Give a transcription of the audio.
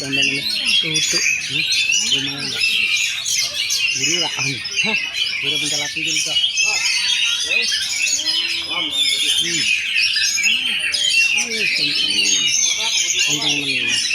tambah nama tutup. Lumayan lah. Ini lah. Hah, udah bentar lagi juga. Kentang.